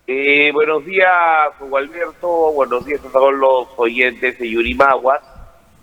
Buenos días, Hugo Alberto. Buenos días a todos los oyentes de Yurimaguas.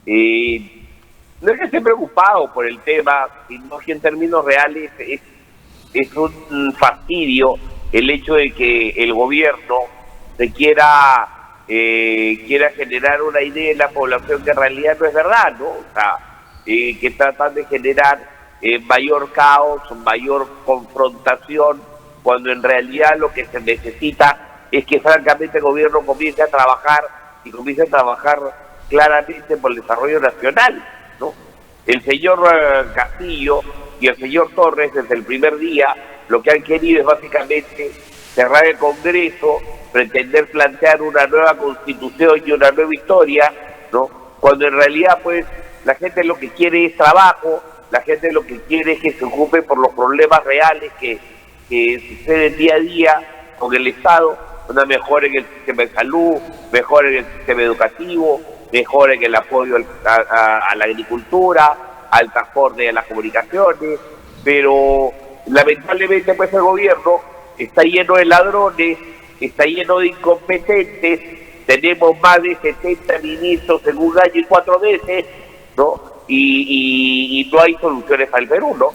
No es que esté preocupado por el tema, sino que en términos reales es un fastidio el hecho de que el gobierno se quiera generar una idea en la población que en realidad no es verdad, ¿no? O sea, que tratan de generar mayor caos, mayor confrontación, cuando en realidad lo que se necesita es que francamente el gobierno comience a trabajar y comience a trabajar claramente por el desarrollo nacional, ¿no? El señor Castillo y el señor Torres desde el primer día lo que han querido es básicamente cerrar el Congreso, pretender plantear una nueva constitución y una nueva historia, ¿no? Cuando en realidad pues la gente lo que quiere es trabajo, la gente lo que quiere es que se ocupe por los problemas reales que suceden día a día con el Estado, una mejora en el sistema de salud, mejora en el sistema educativo, mejora en el apoyo a la agricultura, al transporte, a las comunicaciones, pero lamentablemente pues el gobierno está lleno de ladrones, está lleno de incompetentes, tenemos más de 70 ministros en un año y 4 meses, ¿no? Y no hay soluciones para el Perú, ¿no?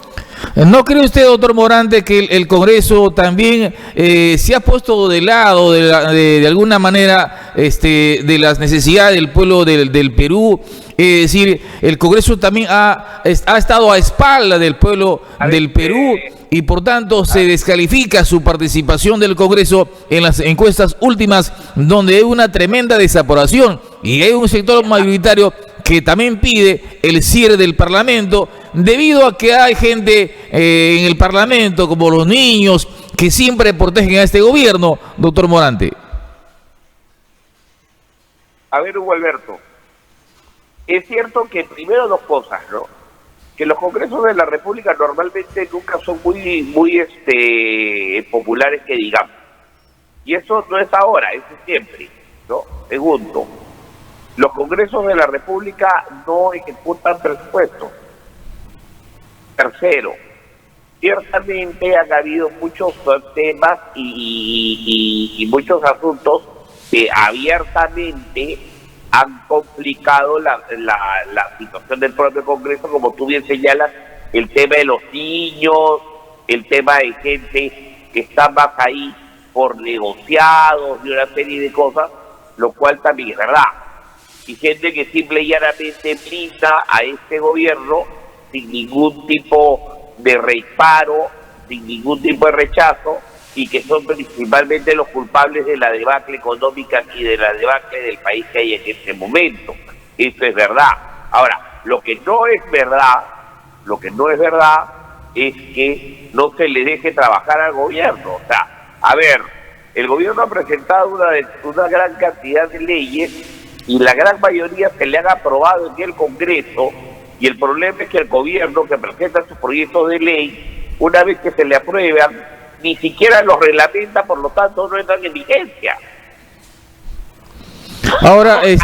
¿No cree usted, doctor Morante, que el Congreso también se ha puesto de lado de alguna manera de las necesidades del pueblo del Perú? Es decir, el Congreso también ha estado a espalda del pueblo del Perú y por tanto se descalifica su participación del Congreso en las encuestas últimas, donde hay una tremenda desaprobación y hay un sector mayoritario que también pide el cierre del Parlamento, debido a que hay gente en el Parlamento, como los niños, que siempre protegen a este gobierno, doctor Morante. A ver, Hugo Alberto, es cierto que primero dos cosas, ¿no? Que los congresos de la República normalmente nunca son muy populares, que digamos. Y eso no es ahora, eso es siempre, ¿no? Segundo, los congresos de la República no ejecutan presupuesto. Tercero, ciertamente han habido muchos temas y muchos asuntos que abiertamente han complicado la situación del propio Congreso, como tú bien señalas, el tema de los niños, el tema de gente que está más ahí por negociados y una serie de cosas, lo cual también es verdad. Y gente que simple y llanamente brinda a este gobierno sin ningún tipo de reparo, sin ningún tipo de rechazo, y que son principalmente los culpables de la debacle económica y de la debacle del país que hay en este momento. Eso es verdad. Ahora, lo que no es verdad es que no se le deje trabajar al gobierno. O sea, a ver, el gobierno ha presentado una gran cantidad de leyes y la gran mayoría se le han aprobado en el Congreso, y el problema es que el gobierno que presenta sus proyectos de ley, una vez que se le aprueban, ni siquiera los reglamenta, por lo tanto no entran en vigencia. Ahora, es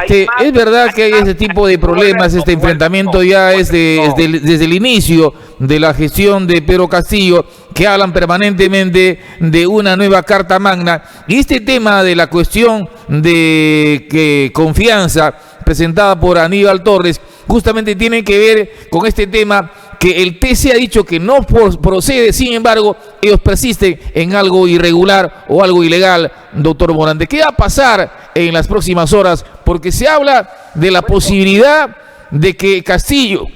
verdad que hay ese tipo de problemas, este enfrentamiento ya es desde el inicio de la gestión de Pedro Castillo, que hablan permanentemente de una nueva Carta Magna, y este tema de la cuestión de confianza presentada por Aníbal Torres, justamente tiene que ver con este tema que el TC ha dicho que no procede, sin embargo, ellos persisten en algo irregular o algo ilegal, doctor Morante. ¿Qué va a pasar en las próximas horas? Porque se habla de la posibilidad de que Castillo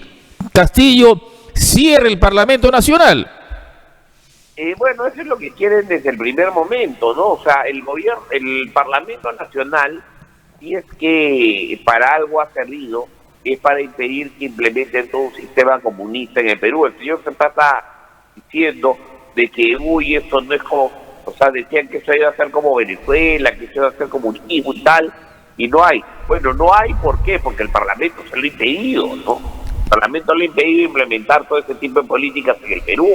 cierre el Parlamento Nacional. Bueno, eso es lo que quieren desde el primer momento, ¿no? O sea, el Parlamento Nacional, si es que para algo ha servido, es para impedir que implementen todo un sistema comunista en el Perú. El señor se pasa diciendo de que, eso no es como, o sea, decían que eso iba a ser como Venezuela, que eso iba a ser comunismo y tal, y no hay. Bueno, no hay, ¿por qué? Porque el Parlamento se lo ha impedido, ¿no? El Parlamento le ha impedido implementar todo ese tipo de políticas en el Perú,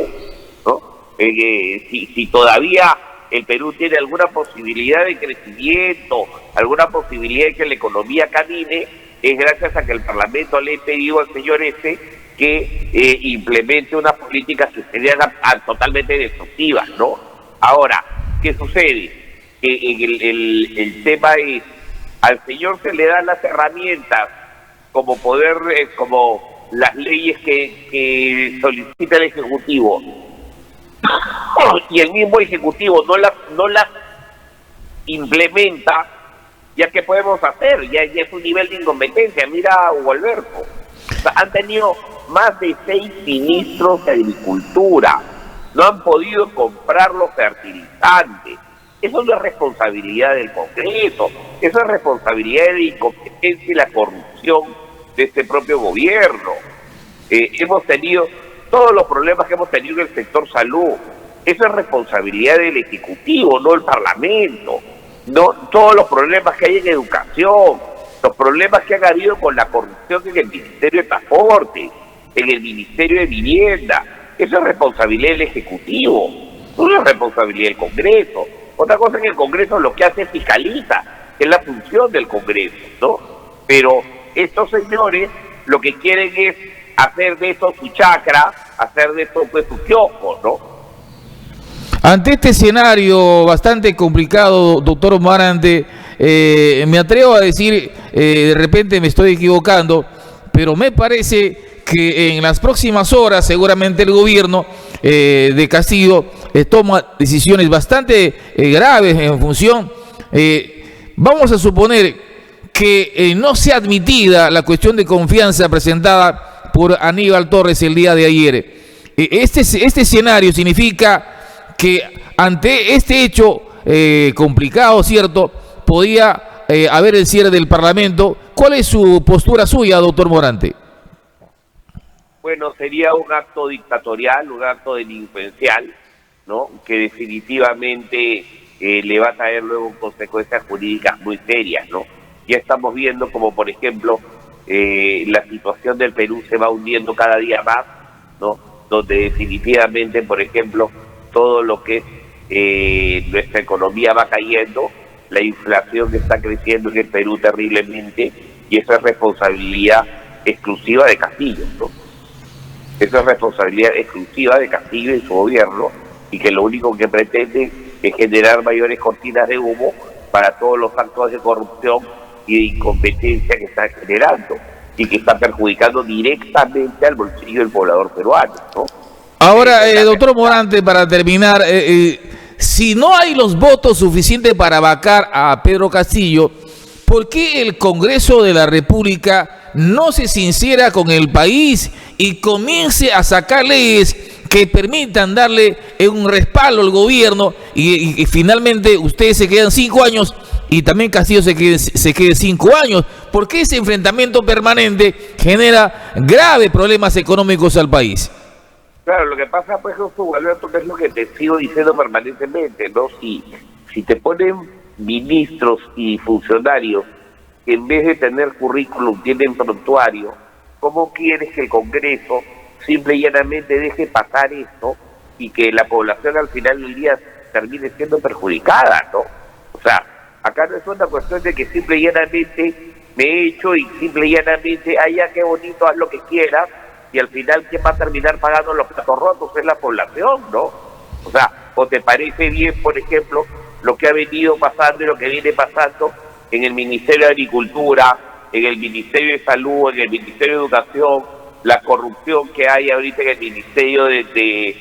¿no? Si todavía el Perú tiene alguna posibilidad de crecimiento, alguna posibilidad de que la economía camine, es gracias a que el Parlamento le ha pedido al señor que implemente unas políticas que serían totalmente destructivas, ¿no? Ahora, ¿qué sucede? el tema es, al señor se le dan las herramientas como poder, como las leyes que solicita el Ejecutivo, y el mismo Ejecutivo no las implementa, ya que podemos hacer, ya es un nivel de incompetencia. Mira a Hugo Alberto, o sea, han tenido más de 6 ministros de Agricultura, no han podido comprar los fertilizantes. Eso no es responsabilidad del Congreso, eso es responsabilidad de la incompetencia y la corrupción de este propio gobierno. Hemos tenido todos los problemas que hemos tenido en el sector salud. Eso es responsabilidad del Ejecutivo, no del Parlamento. No, todos los problemas que hay en educación, los problemas que han habido con la corrupción en el Ministerio de Transporte, en el Ministerio de Vivienda, eso es responsabilidad del Ejecutivo, no es responsabilidad del Congreso. Otra cosa es que el Congreso lo que hace es fiscaliza, que es la función del Congreso, ¿no? Pero estos señores lo que quieren es hacer de esto su chacra, hacer de esto pues su kiosco, ¿no? Ante este escenario bastante complicado, doctor Morante, me atrevo a decir, de repente me estoy equivocando, pero me parece que en las próximas horas seguramente el gobierno de Castillo toma decisiones bastante graves en función, vamos a suponer que no sea admitida la cuestión de confianza presentada por Aníbal Torres el día de ayer. Este escenario significa que ante este hecho complicado, ¿cierto?, podía haber el cierre del Parlamento. ¿Cuál es su postura suya, doctor Morante? Bueno, sería un acto dictatorial, un acto delincuencial, ¿no?, que definitivamente le va a traer luego consecuencias jurídicas muy serias, ¿no? Ya estamos viendo como, por ejemplo, la situación del Perú se va hundiendo cada día más, ¿no?, donde definitivamente, por ejemplo, todo lo que es nuestra economía va cayendo, la inflación está creciendo en el Perú terriblemente, y eso es responsabilidad exclusiva de Castillo, ¿no? Eso es responsabilidad exclusiva de Castillo y su gobierno, y que lo único que pretende es generar mayores cortinas de humo para todos los actos de corrupción y de incompetencia que está generando, y que está perjudicando directamente al bolsillo del poblador peruano, ¿no? Ahora, doctor Morante, para terminar, si no hay los votos suficientes para vacar a Pedro Castillo, ¿por qué el Congreso de la República no se sincera con el país y comience a sacar leyes que permitan darle un respaldo al gobierno y finalmente ustedes se quedan 5 años y también Castillo se quede 5 años? ¿Por qué ese enfrentamiento permanente genera graves problemas económicos al país? Claro, lo que pasa, pues, Alberto, que es lo que te sigo diciendo permanentemente, ¿no? Si te ponen ministros y funcionarios que en vez de tener currículum tienen prontuario, ¿cómo quieres que el Congreso simple y llanamente deje pasar esto y que la población al final del día termine siendo perjudicada, ¿no? O sea, acá no es una cuestión de que simple y llanamente me he hecho y simple y llanamente, ay, ya qué bonito, haz lo que quieras, y al final ¿quién va a terminar pagando los platos rotos? Es la población, ¿no? O sea, ¿o te parece bien, por ejemplo, lo que ha venido pasando y lo que viene pasando en el Ministerio de Agricultura, en el Ministerio de Salud, en el Ministerio de Educación, la corrupción que hay ahorita en el Ministerio de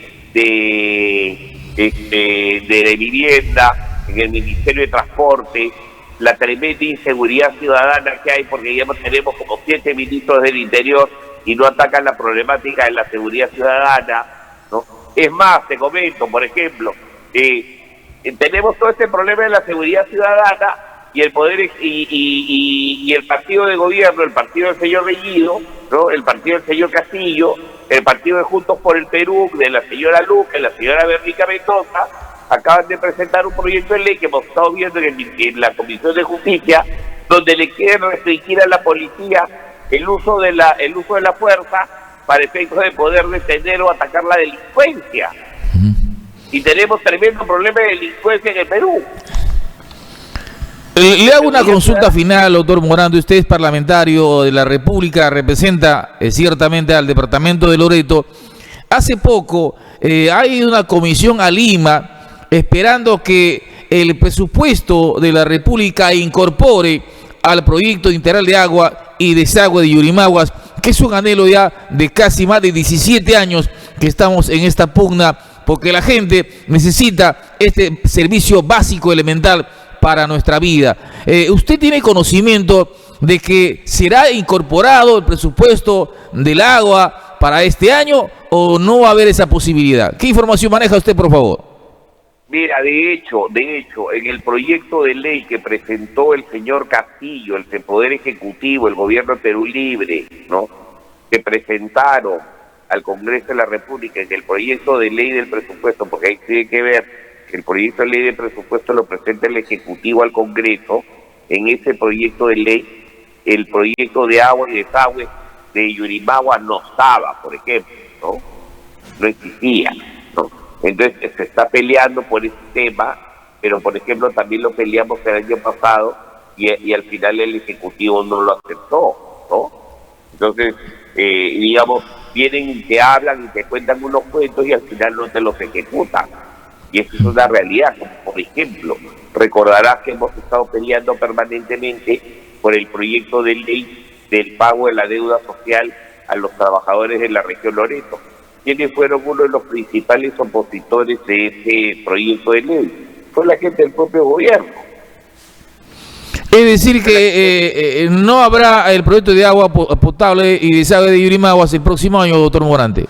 Vivienda, en el Ministerio de Transporte, la tremenda inseguridad ciudadana que hay, porque ya tenemos como 7 ministros del Interior y no atacan la problemática de la seguridad ciudadana, ¿no? Es más, te comento, por ejemplo, tenemos todo este problema de la seguridad ciudadana y el poder y el partido de gobierno, el partido del señor Bellido, ¿no?, el partido del señor Castillo, el partido de Juntos por el Perú, de la señora Luque, la señora Verónica Mendoza, acaban de presentar un proyecto de ley que hemos estado viendo en la Comisión de Justicia, donde le quieren restringir a la policía el uso de la fuerza para efectos de poder detener o atacar la delincuencia. Y tenemos tremendo problema de delincuencia en el Perú. Le hago una consulta final, doctor Morante. Usted es parlamentario de la República, representa ciertamente al departamento de Loreto. Hace poco hay una comisión a Lima esperando que el presupuesto de la República incorpore al proyecto integral de agua y desagüe de Yurimaguas, que es un anhelo ya de casi más de 17 años que estamos en esta pugna, porque la gente necesita este servicio básico elemental para nuestra vida. ¿Usted tiene conocimiento de que será incorporado el presupuesto del agua para este año o no va a haber esa posibilidad? ¿Qué información maneja usted, por favor? Mira, de hecho, en el proyecto de ley que presentó el señor Castillo, el Poder Ejecutivo, el Gobierno de Perú Libre, ¿no?, que presentaron al Congreso de la República en el proyecto de ley del presupuesto, porque ahí tiene que ver que el proyecto de ley del presupuesto lo presenta el Ejecutivo al Congreso. En ese proyecto de ley, el proyecto de agua y desagüe de Yurimaguas no estaba, por ejemplo, no existía, ¿no? Entonces se está peleando por ese tema, pero por ejemplo también lo peleamos el año pasado y al final el Ejecutivo no lo aceptó, ¿no? Entonces, digamos, vienen y te hablan y te cuentan unos cuentos y al final no te los ejecutan. Y eso es una realidad. Como por ejemplo, recordarás que hemos estado peleando permanentemente por el proyecto de ley del pago de la deuda social a los trabajadores de la región Loreto. ¿Quiénes fueron uno de los principales opositores de ese proyecto de ley? Fue la gente del propio gobierno. Es decir que no habrá el proyecto de agua potable y desagüe de Yurimaguas el próximo año, doctor Morante.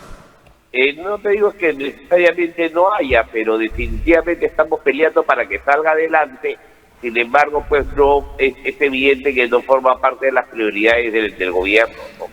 No te digo que necesariamente no haya, pero definitivamente estamos peleando para que salga adelante. Sin embargo, pues no es evidente que no forma parte de las prioridades del gobierno, ¿no?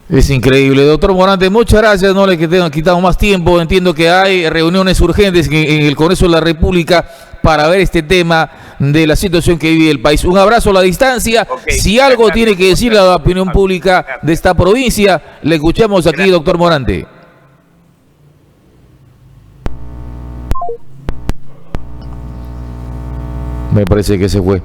Es increíble. Doctor Morante, muchas gracias, no le quitado más tiempo. Entiendo que hay reuniones urgentes en el Congreso de la República para ver este tema de la situación que vive el país. Un abrazo a la distancia. Okay, si algo tiene que decirle a la opinión pública de esta provincia, le escuchamos aquí, doctor Morante. Me parece que se fue.